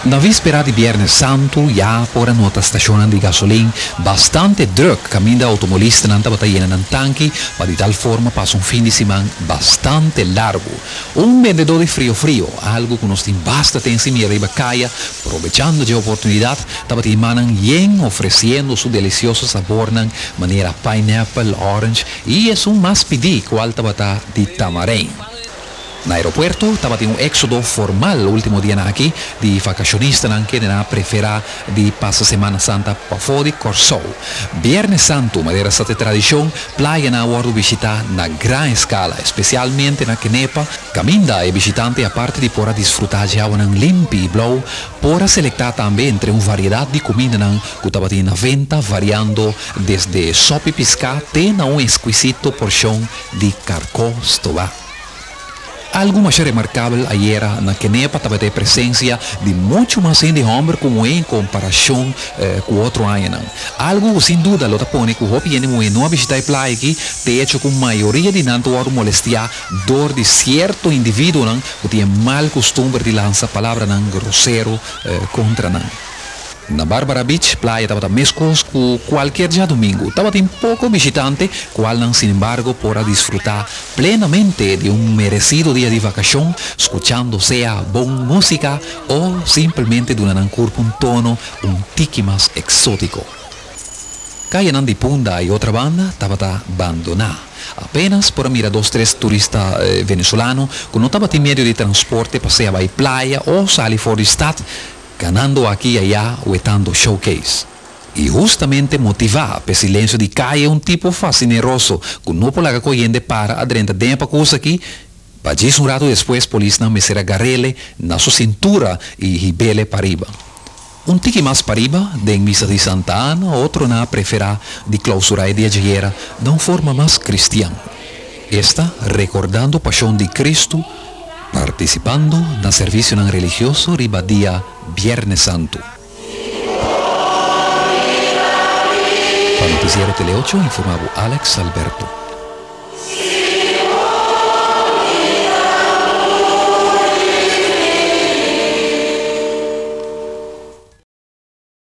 Na víspera de Viernes Santo, ya por a nota estacionan de gasolina, bastante druk camina automobilista nanta batallena nan tanque, para de tal forma pasa un fin de semana bastante largo. Un vendedor de frío, algo que nos tiene bastante encima y arriba calle, aprovechando de oportunidad, tabati manan yen ofreciendo su delicioso sabor nan manera pineapple, orange, y es un más pedí cual tabata de tamarén. En el aeropuerto estaba un éxodo formal el último día aquí de vacacionistas que prefera de pasar Semana Santa para fora Corsou. Viernes Santo, madera esta tradición, playa na guardo visitar na gran escala, especialmente na Kenepa, caminda e visitante aparte de por disfrutar de agua limpa y blow, por selectar también entre una variedad de comida que estaba na venta, variando desde sopa y pescado a un exquisito porción de carcos toba. Algo más remarcable ayer en la Kenepa estaba de presencia de mucho más de hombre como en comparación con otro año. Algo sin duda lo tapone que viene muy no visitar la playa aquí, de hecho con mayoría de nanto molestia dor de cierto individuo que tiene mal costumbre de lanzar palabras grosero contra Na Bárbara Beach, playa estaba mescos con cualquier día domingo. Estaba un poco visitante, cual sin embargo podrá disfrutar plenamente de un merecido día de vacación, escuchando sea buena música o simplemente de un tono un tiki más exótico. Calle de Punda y otra banda estaba abandonada. Apenas por mirar 2-3 turistas venezolanos que no estaban en medio de transporte, paseaba a playa o salir fuera de estado, ganando aquí y allá o estando showcase. Y justamente motivaba el silencio de calle un tipo fascineroso que no por la coyende para adrenta de para cosa aquí. Allí un rato después policía me será agarrele na su cintura y hibele para arriba. Un tiki más para arriba, de en misa de Santa Ana, otro na prefera de clausura de ayer de una forma más cristiana. Esta recordando pasión de Cristo, participando en el servicio religioso riba día Viernes Santo. Para Noticiero Tele 8 informaba Alex Alberto.